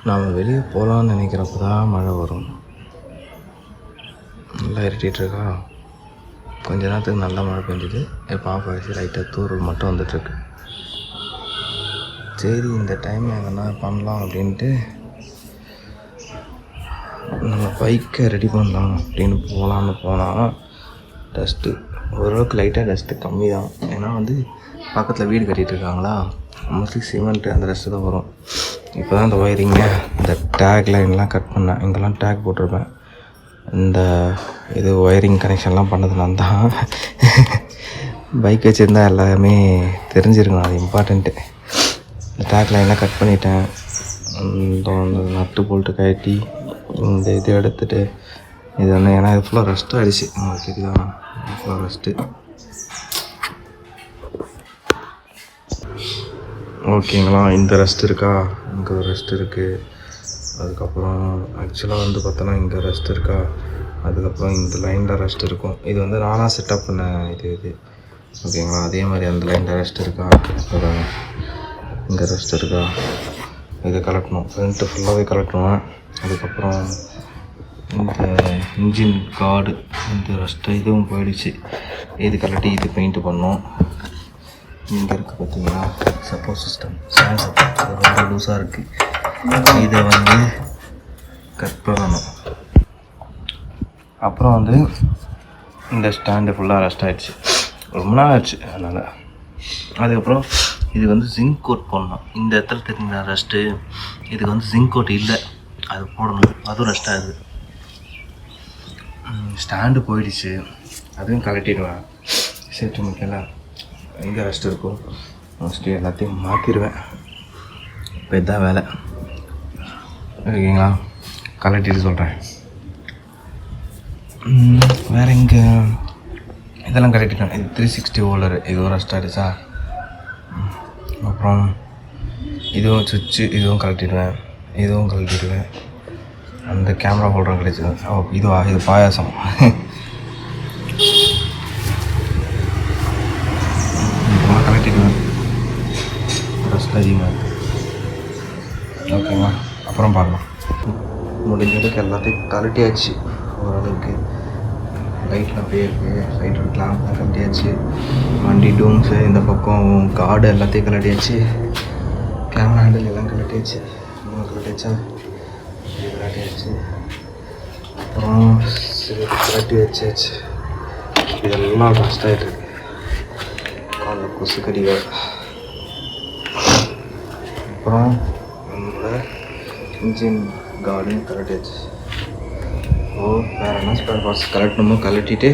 நாம் வெளியே போகலான்னு நினைக்கிறப்ப தான் மழை வரும். நல்லா இருட்டிகிட்ருக்கா. கொஞ்ச நேரத்துக்கு நல்லா மழை பெஞ்சிது. இப்போ ஆஃப் ஆகிடுச்சு. லைட்டாக தூரல் மட்டும் வந்துட்டுருக்கு. சரி, இந்த டைம் எங்கன்னா பண்ணலாம் அப்படின்ட்டு நம்ம பைக்கை ரெடி பண்ணலாம் அப்படின்னு போகலான்னு போனால் டஸ்ட்டு ஓரளவுக்கு லைட்டாக டஸ்ட்டு கம்மி தான். ஏன்னா பக்கத்தில் வீடு கட்டிகிட்டு இருக்காங்களா, மோஸ்ட்லி சிமெண்ட்டு அந்த டஸ்ட்டு தான் வரும். இப்போ தான் இந்த ஒயரிங்க, இந்த டேக் லைன்லாம் கட் பண்ணேன். இங்கெல்லாம் டேக் போட்டிருப்பேன். இந்த இது ஒயரிங் கனெக்ஷன்லாம் பண்ணது நான் தான். பைக் வச்சுருந்தா எல்லாமே தெரிஞ்சிருக்கணும், அது இம்பார்ட்டண்ட்டு. இந்த டேக் லைன்லாம் கட் பண்ணிட்டேன். இந்த நட்டு போல்ட்டு கட்டி இந்த இது எடுத்துகிட்டு இது ஏன்னா இது ஃபுல்லாக ரெஸ்ட்டு ஆகிடுச்சு. உங்களுக்கு தெரியுதா, ஃபுல்லாக ரெஸ்ட்டு. ஓகேங்களா, இந்த ரெஸ்ட் இருக்கா, இங்கே ஒரு ரெஸ்ட் இருக்குது. அதுக்கப்புறம் ஆக்சுவலாக பார்த்தோன்னா இங்கே ரெஸ்ட் இருக்கா, அதுக்கப்புறம் இந்த லைனில் ரெஸ்ட் இருக்கும். இது நானாக செட்டப் பண்ண இது ஓகேங்களா. அதே மாதிரி அந்த லைனில் ரெஸ்ட் இருக்கா, இங்கே ரெஸ்ட் இருக்கா, இதை கலெக்டணும். ஃப்ரண்ட்டு ஃபுல்லாகவே கலெக்டணும். அதுக்கப்புறம் இந்த இன்ஜின் கார்டு இந்த ரெஸ்ட்டு இதுவும் போயிடுச்சு. இது கலட்டி இது பெயிண்ட் பண்ணோம். இங்கே இருக்குது பார்த்தீங்களா சப்போர்ட் சிஸ்டம், ஸ்டாண்ட் சப்போர்ட், அது ரொம்ப லூஸாக இருக்குது. இதை கட் பண்ணணும். அப்புறம் இந்த ஸ்டாண்டு ஃபுல்லாக ரெஸ்ட் ஆகிடுச்சு, ரொம்ப நாள் ஆச்சு. அதனால் அதுக்கப்புறம் இது ஜிங்க் கோட் போடணும். இந்த இடத்துல தெரியுங்களா ரெஸ்ட்டு, இதுக்கு ஜிங்க் கோட் இல்லை, அது போடணும். அதுவும் ரெஸ்ட் ஆகுது. ஸ்டாண்டு போயிடுச்சு, அதுவும் கலட்டிடுவேன். சேஃப்டி முக்கியம். எங்கே ரெஸ்ட் இருக்கும் மோஸ்ட்லி எல்லாத்தையும் மாற்றிடுவேன். இப்போ இதுதான் வேலை. ஓகேங்களா, கலட்டிட்டு சொல்கிறேன். வேறு இங்கே இதெல்லாம் கலட்டிட்டேன். இது 360 ஓலரு, இதுவும் ரெஸ்ட் ஆகிடுச்சா. அப்புறம் இதுவும் சுவிட்சு, இதுவும் கலட்டிடுவேன். இதுவும் கலட்டிடுவேன். அந்த கேமரா ஹோல்டரும் கிடைச்சது. இது பாயாசம். கலட்டிடுவேன். ரெஸ்ட் அதிகமாக இருக்குது. ஓகேங்களா, அப்புறம் பார்க்கலாம். முடிஞ்சதுக்கு எல்லாத்தையும் கலட்டியாச்சு. ஓரளவுக்கு லைட்லாம் அப்படியே இருக்குது. லைட் லேம்ப்லாம் கலட்டியாச்சு. வண்டி டூம்ஸு, இந்த பக்கம் கார்டு எல்லாத்தையும் கலட்டியாச்சு. கேமரா ஹேண்டில் எல்லாம் கலட்டியாச்சு. கலட்டியாச்சா, இது கலட்டியாச்சு. அப்புறம் கலட்டி வச்சாச்சு. இதெல்லாம் கஷ்டம் ஆகிட்டுருக்கு. காலில் கொசு கடிகள். அப்புறம் நம்மளோட இன்ஜின் கார்டையும் கலட்டியாச்சு. வேறு என்ன ஸ்பேர் பார்ட்ஸ் கலட்டணுமோ கலட்டிட்டு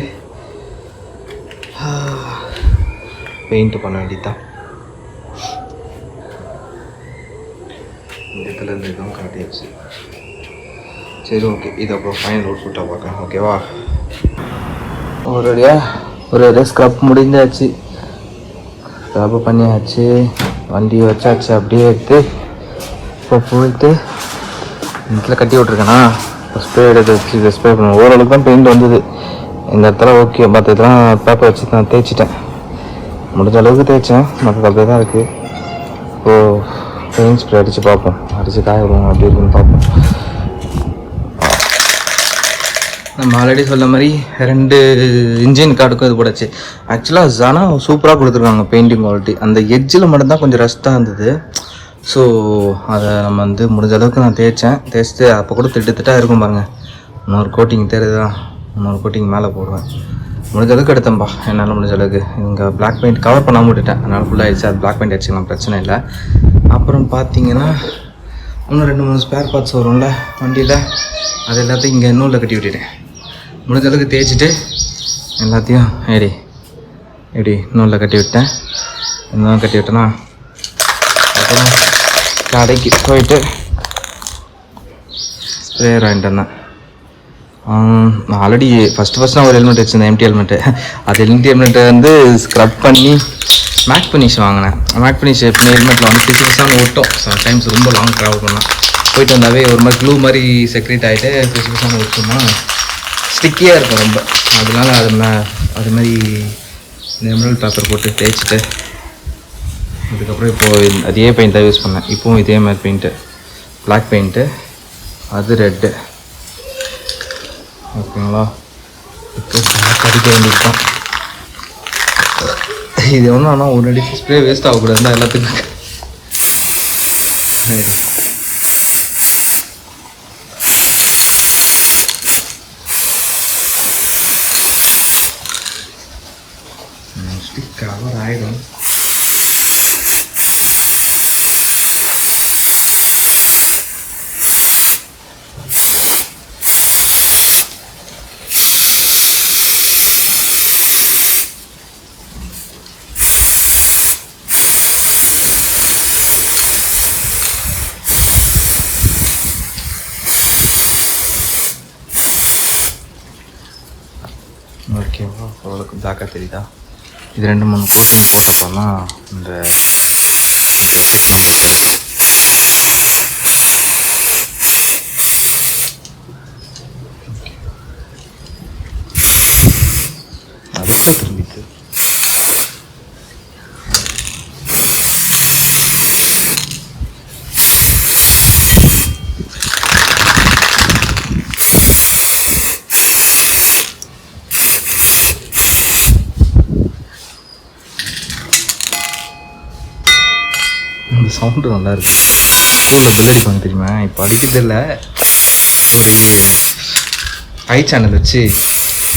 பெயிண்ட் பண்ண வேண்டியதுதான். இந்த கலர் இதுவும் கலட்டியாச்சு. சரி, ஓகே. இது அப்புறம் ஃபைனல் அவுட்புட்டாக பார்க்கலாம். ஓகேவா, ஒரு ஸ்க்ரப் முடிஞ்சாச்சு. ஸ்க்ரப் பண்ணியாச்சு. வண்டி வச்சாச்சு. அப்படியே எடுத்து இப்போ போயிட்டு இடத்துல கட்டி விட்ருக்கேண்ணா. ஸ்ப்ரே எடுத்து வச்சு இதை ஸ்ப்ரே பண்ணுவேன். ஓரளவுக்கு தான் பெயிண்ட் வந்தது. இந்த இடத்துல ஓகே. மற்ற இதெல்லாம் பேப்பர் வச்சு நான் தேய்ச்சிட்டேன். முடிஞ்ச அளவுக்கு தேய்ச்சேன். மற்ற அப்படியே தான் இருக்குது. இப்போது பெயிண்ட் ஸ்ப்ரே அடித்து பார்ப்போம். அடித்து காய விடுவோம் அப்படி இருக்குன்னு பார்ப்போம். நம்ம ஆல்ரெடி சொன்ன மாதிரி 2 இன்ஜின் கார்டுக்கும் இது போடாச்சு. ஆக்சுவலாக ஜனா சூப்பராக கொடுத்துருக்காங்க பெயிண்டிங் குவாலிட்டி. அந்த எட்ஜில் மட்டும்தான் கொஞ்சம் ரஸ்ட்டாக இருந்தது. ஸோ அதை நம்ம முடிஞ்ச அளவுக்கு நான் தேய்ச்சிட்டு அப்போ கூட திட்டத்திட்டாக இருக்கும் பாருங்கள். இன்னொரு கோட்டிங் தெரியுதா, இன்னொரு கோட்டிங் மேலே போடுவேன். முடிஞ்ச அளவுக்கு எடுத்தேன்ப்பா, என்னால் முடிஞ்ச அளவுக்கு. இங்கே பிளாக் பெயிண்ட் கவர் பண்ணாமல் விட்டுட்டேன். அதனால் ஃபுல்லாகிடுச்சு. அது பிளாக் பெயிண்ட் அடிச்சுக்கலாம், பிரச்சனை இல்லை. அப்புறம் பார்த்தீங்கன்னா இன்னும் 2-3 ஸ்பேர் பார்ட்ஸ் வரும்ல வண்டியில், அது எல்லாத்தையும் இங்கே நூலில் கட்டி விட்டுட்டேன். முடிஞ்ச அளவுக்கு தேய்ச்சிட்டு எல்லாத்தையும் எப்படி நூலில் கட்டி விட்டேன். இன்னும் கட்டி விட்டேன்னா அப்புறம் கடைக்கு போயிட்டு ஸ்ப்ரேயர் வாங்கிட்டு வந்தேன். நான் ஆல்ரெடி ஃபஸ்ட்டு நான் ஒரு ஹெல்மெட் வச்சுருந்தேன், எம்டி ஹெல்மெட்டு. அது எம்டி ஹெல்மெட்டை ஸ்க்ரப் பண்ணி மேக் ஃபினிஷ் வாங்கினேன். மேக் ஃபினிஷ் எப்படின்னு ஹெல்மெட்டில் பிசுபிசான ஒட்டும். சம்டைம்ஸ் ரொம்ப லாங் ட்ராவல் பண்ணால் போயிட்டு வந்தாவே ஒரு மாதிரி க்ளூ மாதிரி செக்ரேட் ஆகிட்டு பிசுபிசான ஒட்டுமா ஸ்டிக்கியாக இருக்கும் ரொம்ப. அதனால அது மாதிரி இந்த எமரல்ட் பேப்பர் போட்டு தேய்ச்சிட்டு அதுக்கப்புறம் இப்போது அதே பெயிண்ட் தான் யூஸ் பண்ணேன். இப்போவும் இதே மாதிரி பெயிண்ட்டு பிளாக் பெயிண்ட்டு, அது ரெட்டு. ஓகேங்களா, பிளாக் அடிக்க வேண்டியதுதான். இது ஒன்றும் ஆனால் ஒரு அடி ஸ்ப்ரே வேஸ்ட் ஆகக்கூடாதுன்னா எல்லாத்துக்கும். மோஸ்ட்லி கவர் ஆகிடும். ஓகேவா, அவ்வளோக்கு பிளாக்காக தெரியுதா? இது 2-3 கோட்டிங் போட்டப்பெல்லாம் இந்த அதுதான் திரும்பிட்டு இந்த சவுண்டு நல்லா இருக்கு. ஸ்கூலில் பெல் அடிப்பாங்க தெரியுமா, இப்போ அடிக்கிறது இல்லை. ஒரு ஹை சேனல் வச்சு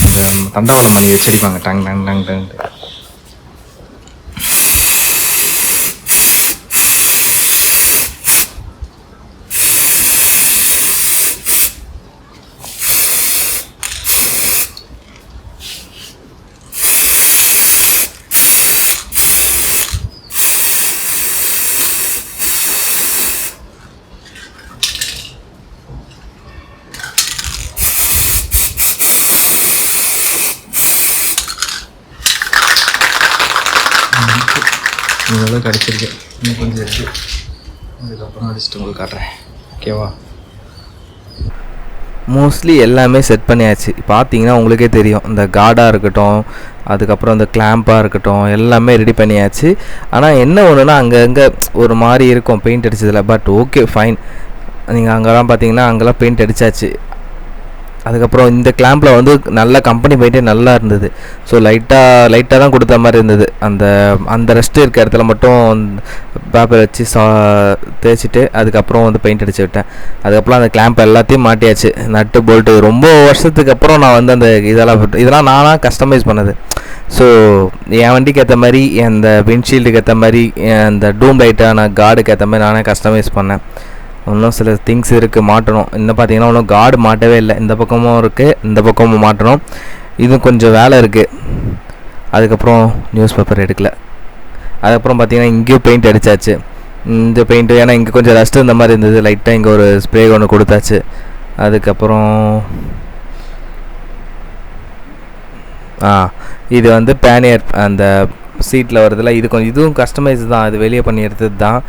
அந்த தண்டவாளம் மணி வச்சு அடிப்பாங்க, டங் டங் டங் டங். இவ்வளோ கிடச்சிருக்கு, இன்னும் கொஞ்சம் இருக்குது. அதுக்கப்புறம் அடிச்சுட்டு உங்களுக்கு காட்டுறேன். ஓகேவா, மோஸ்ட்லி எல்லாமே செட் பண்ணியாச்சு. பார்த்தீங்கன்னா உங்களுக்கே தெரியும், இந்த கார்டாக இருக்கட்டும், அதுக்கப்புறம் இந்த கிளாம்பாக இருக்கட்டும், எல்லாமே ரெடி பண்ணியாச்சு. ஆனால் என்ன ஒன்றுனா அங்கங்கே ஒரு மாதிரி இருக்கும் பெயிண்ட் அடிச்சதில். But okay fine. நீங்கள் அங்கெல்லாம் பார்த்தீங்கன்னா அங்கெல்லாம் பெயிண்ட் அடித்தாச்சு. அதுக்கப்புறம் இந்த கிளாம்பில் வந்து நல்ல கம்பெனி பெயிண்ட்டே நல்லா இருந்தது. ஸோ லைட்டாக தான் கொடுத்த மாதிரி இருந்தது. அந்த ரெஸ்ட்டு இருக்க இடத்துல மட்டும் பேப்பர் வச்சு தேய்ச்சிட்டு அதுக்கப்புறம் வந்து பெயிண்ட் அடித்து விட்டேன். அதுக்கப்புறம் அந்த கிளாம்ப் எல்லாத்தையும் மாட்டியாச்சு, நட்டு போல்ட்டு. ரொம்ப வருஷத்துக்கு அப்புறம் நான் வந்து அந்த இதெல்லாம் நானாக கஸ்டமைஸ் பண்ணது. ஸோ என் வண்டிக்கு ஏற்ற மாதிரி, அந்த விண்ட்ஷீல்டுக்கு ஏற்ற மாதிரி, அந்த டூம் லைட்டான கார்டுக்கு ஏற்ற மாதிரி நானே கஸ்டமைஸ் பண்ணேன். இன்னும் சில திங்ஸ் இருக்குது மாட்டணும். இன்னும் பார்த்தீங்கன்னா இன்னும் கார்டு மாட்டவே இல்லை. இந்த பக்கமும் இருக்குது, இந்த பக்கமும் மாட்டணும். இதுவும் கொஞ்சம் வேலை இருக்குது. அதுக்கப்புறம் நியூஸ் பேப்பர் எடுக்கல. அதுக்கப்புறம் பார்த்தீங்கன்னா இங்கேயும் பெயிண்ட் அடித்தாச்சு. இந்த பெயிண்ட்டு ஏன்னா இங்கே கொஞ்சம் ரஸ்ட்டு இந்த மாதிரி இருந்தது, லைட்டாக இங்கே ஒரு ஸ்ப்ரே ஒன்று கொடுத்தாச்சு. அதுக்கப்புறம் இது வந்து பேனியர் அந்த சீட்டில் வருதில்ல, இது கொஞ்சம் இதுவும் கஸ்டமைஸ் தான், அது வெளியே பண்ணி எடுத்தது தான்.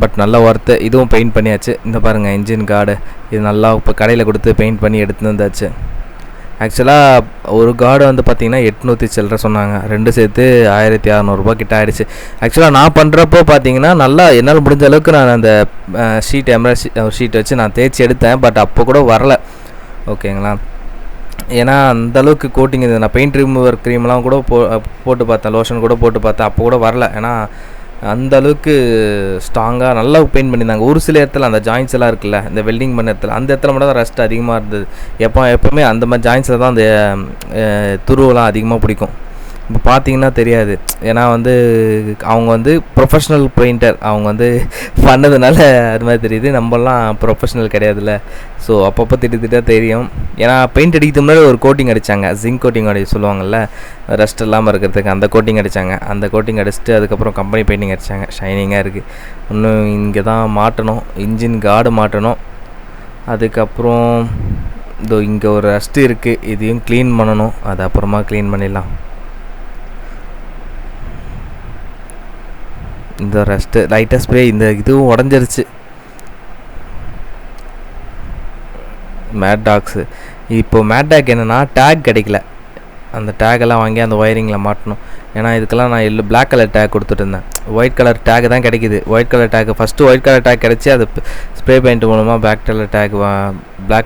பட் நல்லா ஒர்த்து. இதுவும் பெயிண்ட் பண்ணியாச்சு. இந்த பாருங்கள் இன்ஜின் கார்டு, இது நல்லா இப்போ கடையில் கொடுத்து பெயிண்ட் பண்ணி எடுத்துன்னு வந்தாச்சு. ஆக்சுவலாக ஒரு கார்டு வந்து பார்த்திங்கன்னா 800 சில்லற சொன்னாங்க, ரெண்டு சேர்த்து 1600 கிட்ட ஆகிடுச்சு. ஆக்சுவலாக நான் பண்ணுறப்போ பார்த்தீங்கன்னா நல்லா என்னால் முடிஞ்ச அளவுக்கு நான் அந்த ஷீட் எம்ப்ராய்டரி ஷீட் வச்சு நான் தேய்ச்சி எடுத்தேன். பட் அப்போ கூட வரலை. ஓகேங்களா, ஏன்னா அந்தளவுக்கு கோட்டிங் இது. நான் பெயிண்ட் ரிமூவர் க்ரீம்லாம் கூட போட்டு பார்த்தேன், லோஷன் கூட போட்டு பார்த்தேன், அப்போ கூட வரல. ஏன்னா அந்தளவுக்கு ஸ்ட்ராங்காக நல்லா பெயிண்ட் பண்ணியிருந்தாங்க. ஒரு சில இடத்துல அந்த ஜாயின்ஸ் எல்லாம் இருக்குல்ல, இந்த வெல்டிங் பண்ண இடத்துல, அந்த இடத்துல மட்டும் தான் ரஸ்ட் அதிகமாக இருந்தது. எப்போவுமே அந்த மாதிரி ஜாயின்ஸில் தான் அந்த துருவெல்லாம் அதிகமாக பிடிக்கும். இப்போ பார்த்தீங்கன்னா தெரியாது, ஏன்னா வந்து அவங்க வந்து ப்ரொஃபஷ்னல் பெயிண்டர், அவங்க வந்து பண்ணதுனால அது மாதிரி தெரியுது. நம்மலாம் ப்ரொஃபஷ்னல் கிடையாதுல்ல. ஸோ அப்பப்போ திட்ட தெரியும். ஏன்னா பெயிண்ட் அடிக்கிறது முன்னாடி ஒரு கோட்டிங் அடித்தாங்க, ஜிங்க் கோட்டிங் சொல்லுவாங்கள்ல, ரஸ்ட் இல்லாமல் இருக்கிறதுக்கு. அந்த கோட்டிங் அடித்தாங்க. அந்த கோட்டிங் அடிச்சுட்டு அதுக்கப்புறம் கம்பெனி பெயிண்டிங் அடித்தாங்க. ஷைனிங்காக இருக்குது. இன்னும் இங்கே தான் மாட்டணும், இன்ஜின் கார்டு மாட்டணும். அதுக்கப்புறம் இதோ இங்கே ஒரு ரஸ்ட்டு இருக்குது, இதையும் க்ளீன் பண்ணணும். அது அப்புறமா க்ளீன் பண்ணிடலாம். இந்த ரஸ்ட்டு லைட்டாக ஸ்ப்ரே, இந்த இதுவும் உடஞ்சிருச்சு. மேட் டாக்ஸு இப்போது மேட் டாக் என்னென்னா டேக் கிடைக்கல. அந்த டேகெல்லாம் வாங்கி அந்த ஒயரிங்கில் மாட்டணும். ஏன்னா இதுக்கெல்லாம் நான் பிளாக் கலர் டேக் கொடுத்துட்டு இருந்தேன். ஒயிட் கலர் டேக் தான் கிடைக்கிது. White colour take first white colour take கிடச்சி அது ஸ்ப்ரே பெயிண்ட் மூலமாக பிளாக்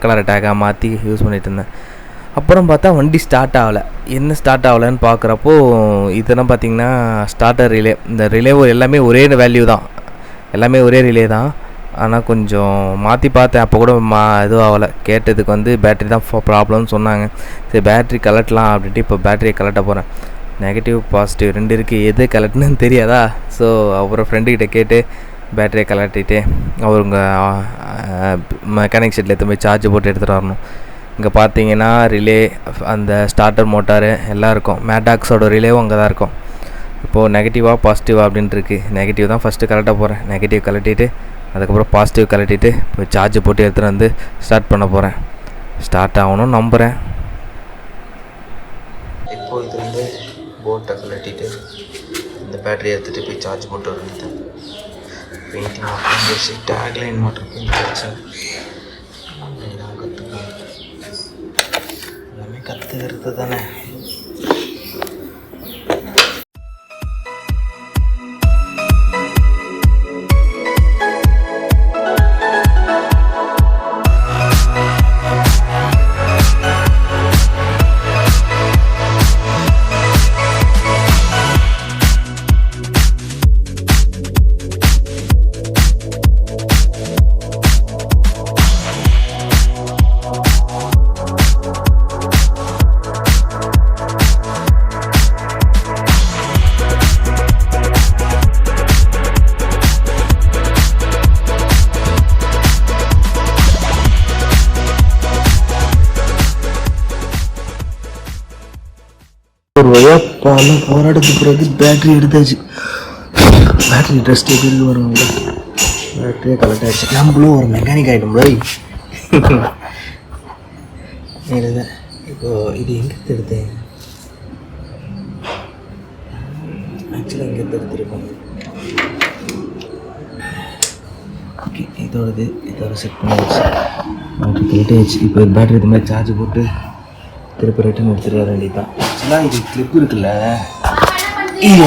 கலர் டேக்காக மாற்றி யூஸ் பண்ணிகிட்டு இருந்தேன். அப்புறம் பார்த்தா வண்டி ஸ்டார்ட் ஆகலை. என்ன ஸ்டார்ட் ஆகலைன்னு பார்க்குறப்போ இதெல்லாம் பார்த்திங்கன்னா ஸ்டார்டர் ரிலே, இந்த ரிலேவோ எல்லாமே ஒரே வேல்யூ தான், எல்லாமே ஒரே ரிலே தான். ஆனால் கொஞ்சம் மாற்றி பார்த்தேன், அப்போ கூட இதுவும் ஆகலை. கேட்டதுக்கு பேட்ரி தான் ப்ராப்ளம்னு சொன்னாங்க. சரி பேட்ரி கலட்டலாம் அப்படின்ட்டு இப்போ பேட்டரியை கலட்ட போகிறேன். நெகட்டிவ் பாசிட்டிவ் 2 இருக்குது, எது கலட்டுன்னு தெரியாதா? ஸோ அப்புறம் ஃப்ரெண்டுக்கிட்ட கேட்டு பேட்டரியை கலட்டிட்டு அவருங்க மெக்கானிக் ஷெட்டில் எடுத்து போய் சார்ஜ் போட்டு எடுத்துகிட்டு வரணும். இங்கே பார்த்தீங்கன்னா ரிலே, அந்த ஸ்டார்டர் மோட்டாரு எல்லாம் இருக்கும். மேடாக்ஸோட ரிலேவும் அங்கே தான் இருக்கும். இப்போது நெகட்டிவாக பாசிட்டிவாக அப்படின்ட்டு இருக்குது. நெகட்டிவ் தான் ஃபஸ்ட்டு கலட்ட போகிறேன். நெகட்டிவ் கலட்டிட்டு அதுக்கப்புறம் பாசிட்டிவ் கலட்டிட்டு போய் சார்ஜ் போட்டு எடுத்துகிட்டு ஸ்டார்ட் பண்ண போகிறேன். ஸ்டார்ட் ஆகணும்னு நம்புகிறேன். இப்போ இது போட்டை கலட்டிட்டு இந்த பேட்டரி எடுத்துகிட்டு போய் சார்ஜ் போட்டு வந்துட்டேன். பெயிண்டிங் மட்டும் டேக்லைன் மட்டும் கற்றுக்கேன். எல்லாமே கற்றுக்கிறது தானே. ஒரு வழியாக பல போராட்டத்துக்கு பிறகு பேட்ரி எடுத்தாச்சு. பேட்ரி டெஸ்ட் எப்படி வருவாங்க, பேட்டரியே கலெக்ட் ஆகிடுச்சு. நம்மளும் ஒரு மெக்கானிக் ஆகிட்டோம் போய். இதுதான் இப்போது இது எங்கே எடுத்தேன், ஆக்சுவலாக எங்கே எடுத்துருக்கோம். ஓகே, இதோட செட் பண்ணிடுச்சு. பேட்ரி கலெக்ட் ஆகிடுச்சு. இப்போ பேட்டரி இது மாதிரி சார்ஜ் போட்டு திருப்பி ரிட்டன் எடுத்துகிட்டு வர வேண்டியதான். ஆக்சுவலாக இது கிளிப் இருக்குல்ல, இது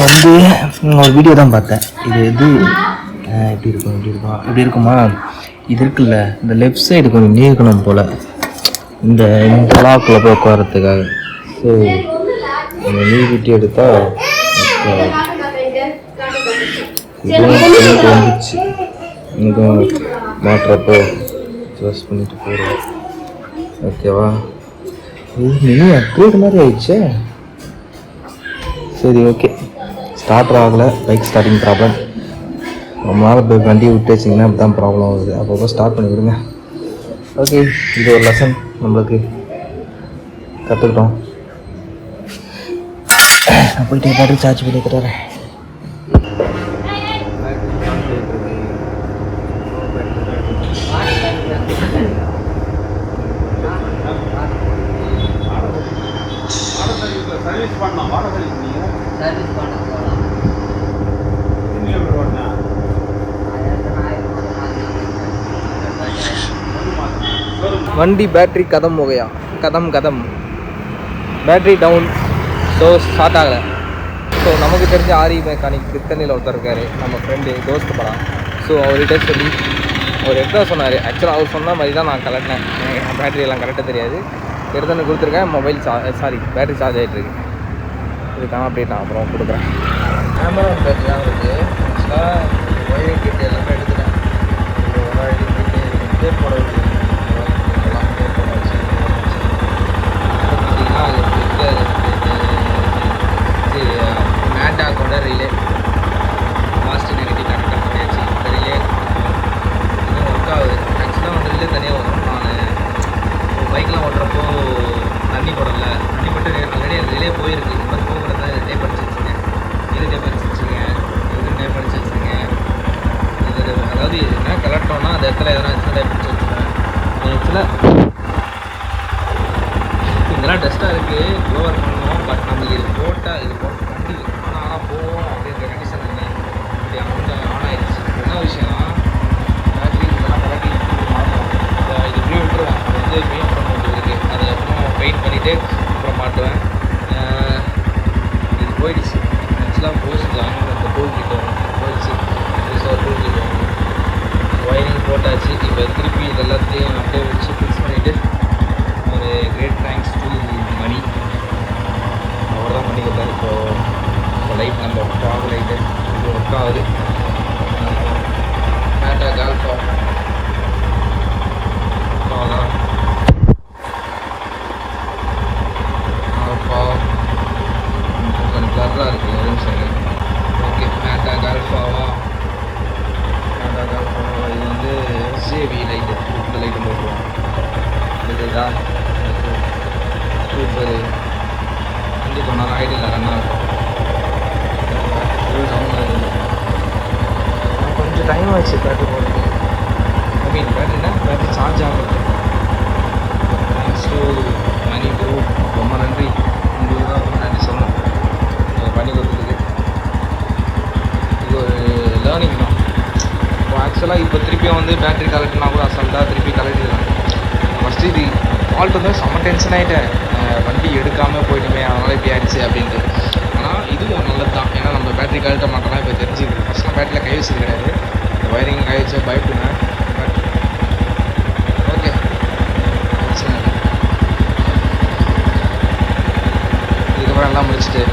ஒரு வீடியோ தான் பார்த்தேன். இது எப்படி இப்படி இருக்குமா? இது இருக்குல்ல, இந்த லெஃப்ட் சைடு கொஞ்சம் நீக்கணும் போல், இந்த லாக்கில் போய் உட்காரத்துக்காக. ஸோ இந்த நீக்கிட்டு எடுத்தால் இதுவும் வந்துச்சு. இதுவும் மாட்டுறப்போ ட்ரெஸ் பண்ணிட்டு போகிறோம். ஓகேவா? மினி அப்கிரேட் மாதிரி ஆயிடுச்சு. சரி ஓகே, ஸ்டார்டர் ஆகலை. Bike starting problem. ரொம்ப நாள் போய் வண்டியை விட்டு வச்சிங்கன்னா அப்படி தான் ப்ராப்ளம் ஆகுது. அப்பப்போ ஸ்டார்ட் பண்ணி விடுங்க. ஓகே, இது ஒரு லெசன் நம்மளுக்கு கற்றுக்கிட்டோம். நான் போயிட்டு பேட்டரி சார்ஜ் பண்ணி தரேன். வண்டி பேட்ரி கதம் போகையா, கதம் பேட்ரி டவுன். ஸோ ஸ்டார்ட் ஆகலை. ஸோ நமக்கு தெரிஞ்ச ஆரி மெக்கானிக் திருத்தணியில் ஒருத்தர் இருக்கார், நம்ம ஃப்ரெண்டு தோஸ்து படம். ஸோ அவர்கிட்ட சொல்லி அவர் எடுத்த சொன்னார். ஆக்சுவலாக அவர் சொன்ன மாதிரி தான் நான் கலட்டினேன். எனக்கு பேட்டரியெல்லாம் கரெக்டாக தெரியாது. எடுத்துன்னு கொடுத்துருக்கேன். மொபைல் பேட்டரி சார்ஜ் ஆகிட்டுருக்கு. இதுக்கான அப்டேட் நான் அப்புறம் கொடுக்குறேன். கேமரா பேட்டரி தான் இருக்குது. ஆக்சுவலாக ஒயரிங் கிட்ட எல்லாமே எடுத்துட்டேன். ஒயரிங் கிட்டு டேப் போட வச்சு மேட்டாக்கோட ரிலே பாசிட்டிவ் நெகட்டிவ் கனெக்ட் பண்ணியாச்சு. இந்த ரிலே இன்னும் ஒர்க் ஆகுது. ஆக்சுவலாக ரிலே தனியாக வரும். நான் பைக்கெலாம் ஓட்டுறப்போ தண்ணி போடல, தண்ணி போட்டு ஆல்ரெடி அந்த ரிலே போயிருக்கு. இந்த மாதிரி போகிறத டேப் அடிச்சு வச்சுருக்கேன். இது டேப் அடிச்சு வச்சுருக்கேன், இது டேப் அடிச்சு வச்சுருக்கேன். இது அதாவது என்ன கலெக்டோன்னா அந்த இடத்துல எதனா டேப் அடிச்சு வச்சுருக்கேன். ஆக்சுவலாக இதெல்லாம் டஸ்ட்டாக இருக்குது, ஓவர் பண்ணணும். பட் நம்மளுக்கு இது போட்டால் வண்டி ஆனால் போவோம் அப்படின்ற கண்டிஷன் இல்லை. இப்படி அமௌண்ட் ஆன் ஆயிடுச்சு. என்ன விஷயம், பேட்டரி இதெல்லாம் கலட்டி மாட்டோம். இது இப்படியே விட்டுருவேன். அது மெயின் பண்ண வேண்டியது இருக்குது. அதை அப்புறம் பெயிண்ட் பண்ணிவிட்டு அப்புறம் மாட்டுவேன். போட்டுருவோம். இதுதான் சூப்பர். வண்டி கொஞ்ச நேரம் ஆகிட்டு இல்லை, ரன் ஆகும். கொஞ்சம் டைம் ஆச்சு பேட்டரி போட்டு. ஐ மீன் பேட்டரி சார்ஜ் ஆகும். தேங்க்ஸ் டு மணி குரூப், ரொம்ப நன்றி. உங்களுக்கு தான் ரொம்ப நன்றி சொல்லணும் நீங்கள் பண்ணி கொடுத்ததுக்கு. இது ஒரு லேர்னிங் தான். இப்போ ஆக்சுவலாக இப்போ திருப்பியும் வந்து பேட்டரி கலெக்ட்னா கூட அசால்ட்டாக திருப்பி கலெக்டிடலாம். ஃபஸ்ட்டு இது ஃபால்ட் வந்து செம்ம டென்ஷன் ஆகிட்டேன், வண்டி எடுக்காமல் போயிட்டுமே அதனால் இப்படி ஆயிடுச்சு அப்படின்ட்டு. ஆனால் இதுவும் நல்லது தான், ஏன்னா நம்ம பேட்டரி கழட்ட மாட்டோம்னா இப்போ தெரிஞ்சுக்கிது. ஃபஸ்ட்லாம் பேட்டரியில் கை வச்சது கிடையாது, இந்த வயரிங் கை வச்சு பயப்படுவேன். பட் ஓகே, பிரச்சனை இல்லை. இதுக்கப்புறம் எல்லாம் முடிச்சுட்டு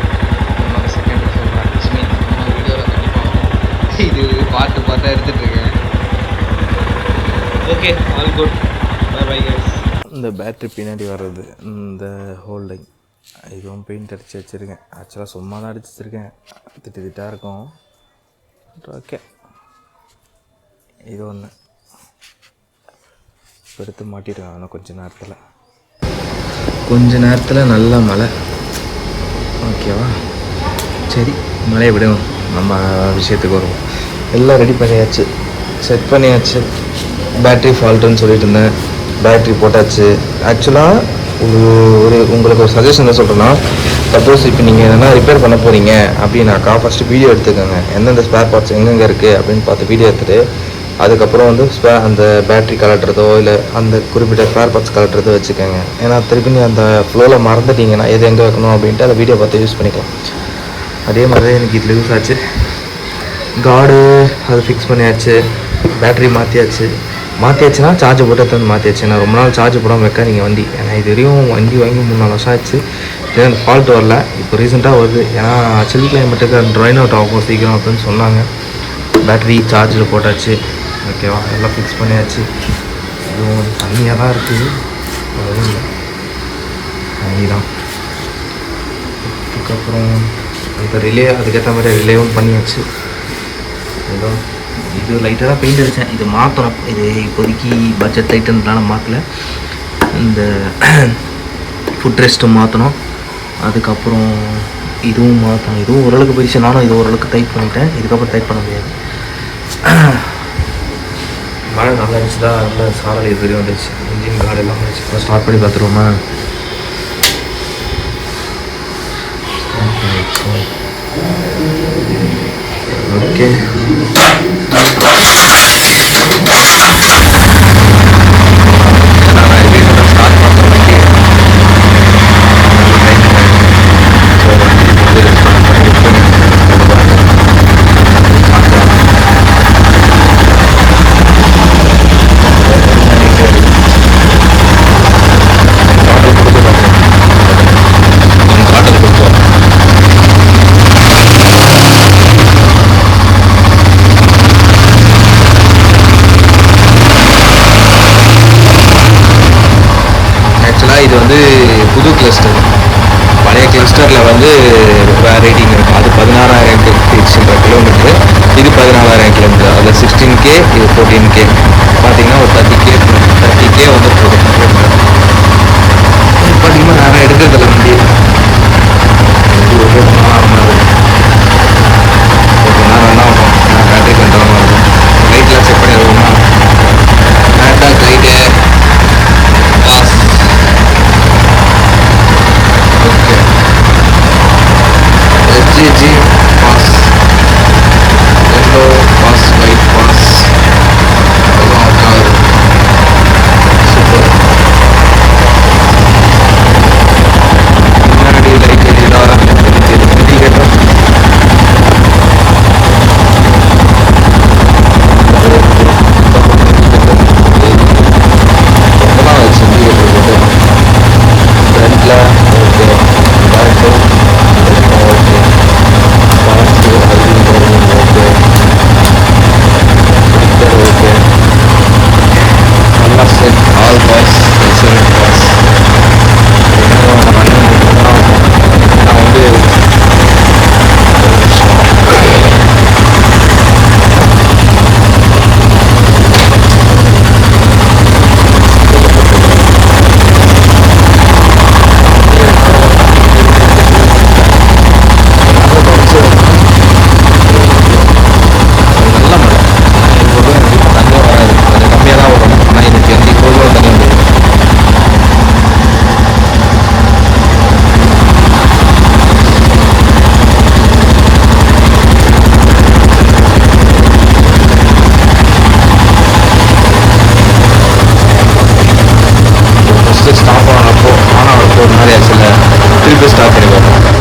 இன்னொரு செகண்ட் சொல்கிறேன். மீன் இன்னொரு வீடியோவில் கண்டிப்பாக இது பார்ட்டாக எடுத்துகிட்ருக்கேன். Okay, all good, bye bye guys. இந்த பேட்ரி பின்னாடி வர்றது இந்த ஹோல்டிங் இதுவும் பெயிண்ட் அடித்து வச்சுருக்கேன். ஆக்சுவலாக சும்மா தான் அடிச்சு வச்சுருக்கேன், திட்டாக இருக்கும். ஓகே, இது ஒன்று எடுத்து மாட்டிடுவேன். ஆனால் கொஞ்ச நேரத்தில் நல்ல மழை. ஓகேவா, சரி மழையை விடுவோம், நம்ம விஷயத்துக்கு வருவோம். எல்லாம் ரெடி பண்ணியாச்சு, செட் பண்ணியாச்சு. பேட்ரி ஃபால்ட்டுன்னு சொல்லிட்டு இருந்தேன், பேட்ரி போட்டாச்சு. ஆக்சுவலாக உங்களுக்கு ஒரு சஜஷன் தான் சொல்கிறேன்னா, சப்போஸ் இப்போ நீங்கள் எதனா ரிப்பேர் பண்ண போகிறீங்க அப்படின்னாக்கா ஃபஸ்ட்டு வீடியோ எடுத்துக்கோங்க, எந்தெந்த ஸ்பேர் பார்ட்ஸ் எங்கெங்கே இருக்குது அப்படின்னு பார்த்து வீடியோ எடுத்துகிட்டு அதுக்கப்புறம் வந்து அந்த பேட்ரி கலட்டுறதோ இல்லை அந்த குறிப்பிட்ட ஸ்பேர் பார்ட்ஸ் கலட்டுறதோ வச்சுக்கோங்க. ஏன்னா திருப்பி அந்த ஃப்ளோவில் மறந்துட்டிங்கன்னா எது எங்கே வைக்கணும் அப்படின்ட்டு அதை வீடியோ பார்த்து யூஸ் பண்ணிக்கலாம். அதே மாதிரி தான் எனக்கு இதில் யூஸ் ஆச்சு. கார்டு அது ஃபிக்ஸ் பண்ணியாச்சு, பேட்ரி மாற்றியாச்சுன்னா சார்ஜ் போட்டு எடுத்து மாற்றியாச்சு. நான் ரொம்ப நாள் சார்ஜ் போடாமல் வைக்காதீங்க வண்டி, ஏன்னா இது வரையும் வண்டி வாங்கி 3-4 வருஷம் ஆச்சு, இதே அந்த ஃபால்ட் வரல. இப்போ ரீசெண்டாக வருது, ஏன்னா சில் கிளைமேட்டுக்கு ட்ரைன் அவுட் ஆகும் சீக்கிரம் அப்படின்னு சொன்னாங்க. பேட்ரி சார்ஜில் போட்டாச்சு. ஓகேவா, எல்லாம் ஃபிக்ஸ் பண்ணியாச்சு. இதுவும் தண்ணியாக தான் இருக்குது, அதுவும் இல்லை தண்ணி தான். அதுக்கப்புறம் அந்த ரிலே அதுக்கேற்ற மாதிரி ரிலேவும் பண்ணியாச்சு. ஏதோ இது லைட்டாக தான் பெயிண்ட் அடித்தேன், இது மாற்றணும். இது இப்போதைக்கு பட்ஜெட் லைட்டுன்றதுனால மாற்றலை. இந்த ஃபுட் ரெஸ்ட்டு மாற்றணும். அதுக்கப்புறம் இதுவும் மாற்றணும். இதுவும் ஓரளவுக்கு போயிடுச்சு, நானும் இது ஓரளவுக்கு டைட் பண்ணிட்டேன். இதுக்கப்புறம் டைட் பண்ண முடியாது. மழை நல்லா இருந்துச்சுதா, நல்ல சாரல் இது வரையும் வந்துச்சு. இன்ஜின் கார்டு எல்லாம் வந்துச்சு. இப்போ ஸ்டார்ட் பண்ணி பார்த்துருவோமா? ஓகே, இது வந்து புது கிளஸ்டர். பழைய கிளஸ்டரில் வந்து ரேட்டிங் இருக்கும், அது 16,000 கிலோமீட்டரு, இது 14,000 கிலோமீட்டர். அதில் 16K, இது 14K. பார்த்தீங்கன்னா ஒரு 30K வந்து போகும். பார்த்தீங்கன்னா நேரம் எடுக்கிறதில்ல வண்டி. இது ஒரு நேரம் என்ன ஆகும், பேட்டரி கண்ட்ரோலாக இருக்கும். லைட்லாம் செக் பண்ணிடுவோமா? பேட்டாக் light pass. Okay, SGG pass, yellow pass, white pass, எல்லாம் ஒர்க் ஆகுது. மாதிரி ஆச்சுல்ல, திருப்பி ஸ்டார்ட் பண்ணி பார்ப்போம்.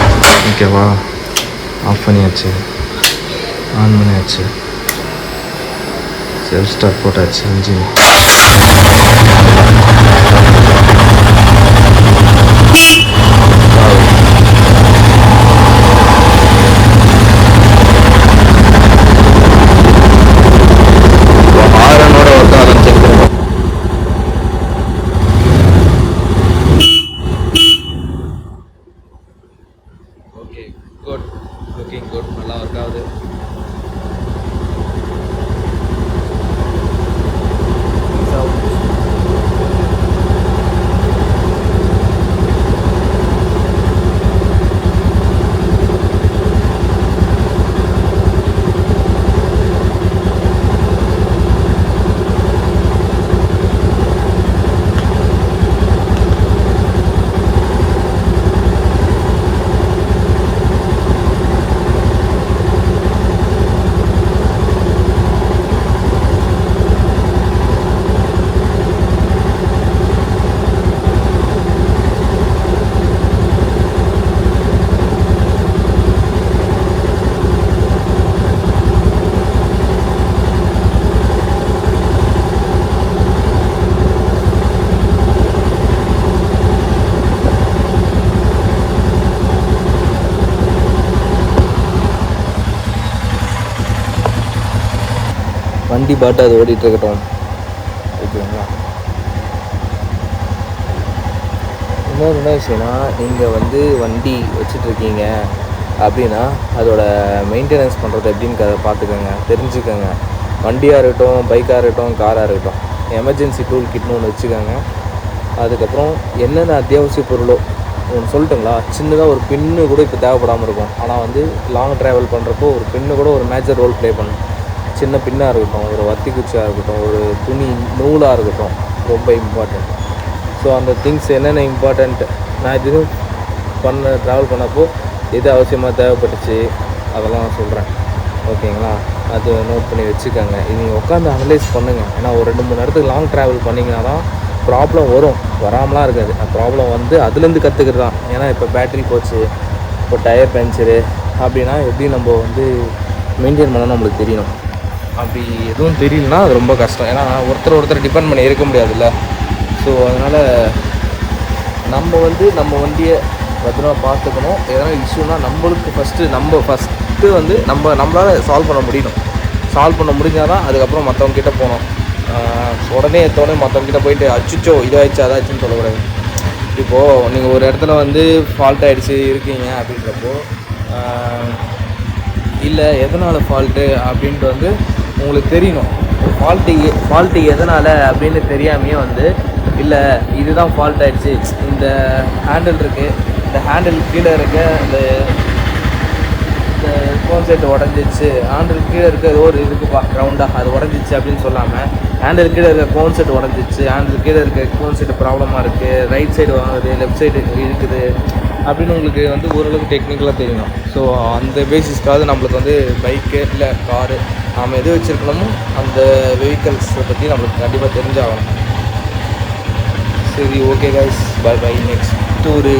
ஓகேவா, ஆஃப் பண்ணியாச்சு, ஆன் பண்ணியாச்சு, செல்ஃப் ஸ்டார்ட் போட்டாச்சு. இன்ஜின் ஹாரனோட ஒர்க் ஆரம்பிச்சிருக்கோம். ஓகே, குட், லுக்கிங் குட், நல்லா ஒர்க் ஆகுது. வண்டி பாட்டு அது ஓடிட்டு இருக்கட்டும். ஓகேங்களா, இன்னொரு என்ன விஷயம்னா, நீங்கள் வந்து வண்டி வச்சிட்ருக்கீங்க அப்படின்னா அதோட மெயின்டெனன்ஸ் பண்ணுறது எப்படின்னு அதை பார்த்துக்கோங்க, தெரிஞ்சுக்கோங்க. வண்டியாக இருக்கட்டும், பைக்காக இருக்கட்டும், காராக இருக்கட்டும், எமர்ஜென்சி டூல் கிட்னு ஒன்று வச்சுக்கோங்க. அதுக்கப்புறம் என்னென்ன அத்தியாவசிய பொருளோ ஒன்று சொல்லட்டுங்களா, சின்னதாக ஒரு பின்னு கூட இப்போ தேவைப்படாமல் இருக்கும். ஆனால் வந்து லாங் ட்ராவல் பண்ணுறப்போ ஒரு பின்னு கூட ஒரு மேஜர் ரோல் ப்ளே பண்ணும். சின்ன பின்னாக இருக்கட்டும், ஒரு வத்தி குச்சியாக இருக்கட்டும், ஒரு துணி நூலாக இருக்கட்டும், ரொம்ப இம்பார்ட்டண்ட். ஸோ அந்த திங்ஸ் என்னென்ன இம்பார்ட்டண்ட்டு, நான் இது ட்ராவல் பண்ணப்போ எது அவசியமாக தேவைப்பட்டுச்சு அதெல்லாம் சொல்கிறேன். ஓகேங்களா, அது நோட் பண்ணி வச்சுக்கோங்க. இது நீங்கள் உட்காந்து அனலைஸ் பண்ணுங்கள். ஏன்னா ஒரு 2-3 இடத்துக்கு லாங் ட்ராவல் பண்ணிங்கன்னா தான் ப்ராப்ளம் வரும், வராமலாம் இருக்காது. ப்ராப்ளம் வந்து அதுலேருந்து கற்றுக்கிறது தான். ஏன்னா இப்போ பேட்ரி போச்சு, இப்போ டயர் பஞ்சரு அப்படின்னா எப்படி நம்ம வந்து மெயின்டைன் பண்ணணும் நம்மளுக்கு தெரியணும். அப்படி எதுவும் தெரியலனா அது ரொம்ப கஷ்டம். ஏன்னா ஒருத்தர் டிபெண்ட் பண்ணி இருக்க முடியாதுல்ல. ஸோ அதனால் நம்ம வண்டியை பத்திரமா பார்த்துக்கணும். எதனா இஷ்யூனால் நம்மளுக்கு ஃபஸ்ட்டு வந்து நம்மளால் சால்வ் பண்ண முடியணும். சால்வ் பண்ண முடிஞ்சால் தான் அதுக்கப்புறம் மற்றவங்ககிட்ட போகணும். உடனே மற்றவங்ககிட்ட போயிட்டு அச்சுச்சோ இதாகிடுச்சு அதாச்சுன்னு சொல்லக்கூடாது. இப்போது நீங்கள் ஒரு இடத்துல வந்து ஃபால்ட் ஆகிடுச்சு இருக்கீங்க அப்படின்றப்போ, இல்லை எதனால் ஃபால்ட்டு அப்படின்ட்டு வந்து உங்களுக்கு தெரியணும். ஃபால்ட்டு எதனால் அப்படின்னு தெரியாமையே வந்து இல்லை இதுதான் ஃபால்ட் ஆகிடுச்சு, இந்த ஹேண்டில் இருக்குது, இந்த ஹேண்டில் கீழே இருக்க இந்த கோன் செட் உடஞ்சிச்சு, ஹேண்டில் கீழே இருக்க ஏதோ ஒரு இருக்குப்பா ரவுண்டாக அது உடஞ்சிச்சு அப்படின்னு சொல்லாமல், ஹேண்டில் கீழே இருக்க கோன் செட் உடஞ்சிச்சு, ஹேண்டில் கீழே இருக்க கோன் செட்டு ப்ராப்ளமாக இருக்குது, ரைட் சைடு வாங்குது, லெஃப்ட் சைடு இருக்குது அப்படின்னு உங்களுக்கு வந்து ஓரளவுக்கு டெக்னிக்கலாக தெரியணும். ஸோ அந்த பேசிஸ்க்காவது நம்மளுக்கு வந்து பைக்கு இல்லை காரு நாம் எது வச்சுருக்கணுமோ அந்த வெஹிக்கல்ஸை பற்றி நம்மளுக்கு கண்டிப்பாக தெரிஞ்சாகணும். சரி, ஓகே கைஸ், பை. நெக்ஸ்ட் ஒரு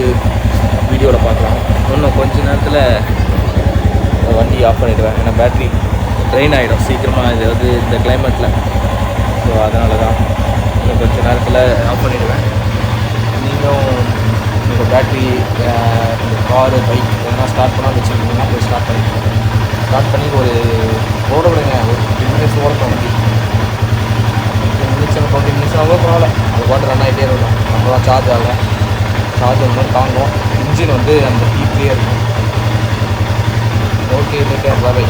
வீடியோவில் பார்க்கலாம். இன்னும் கொஞ்ச நேரத்தில் வண்டி ஆஃப் பண்ணிவிடுவேன். ஏன்னா பேட்ரி ட்ரெயின் ஆகிடும் சீக்கிரமாக, இது வந்து இந்த கிளைமேட்டில். ஸோ அதனால தான் இன்னும் கொஞ்சம் நேரத்தில் ஆஃப் பண்ணிவிடுவேன். நீங்களும் உங்கள் பேட்ரி இந்த காரு பைக் எதனா ஸ்டார்ட் பண்ணால் வச்சுருக்கீங்கன்னா போய் ஸ்டார்ட் பண்ணி ஒரு ஓட விடுங்க. ஒரு 15 மினிட்ஸ் ஓடட்டும் வண்டி. 20 மினிட்ஸ் அவ்வளோ பரவாயில்ல, அது பாட்டு ரன் ஆகிட்டே இருக்கும். நம்ம தான் சார்ஜ் ஆகும், சார்ஜ் அந்த மாதிரி தாங்கும். இன்ஜின் வந்து அந்த ஹீட்லேயே இருக்கும். Okay, take care, by.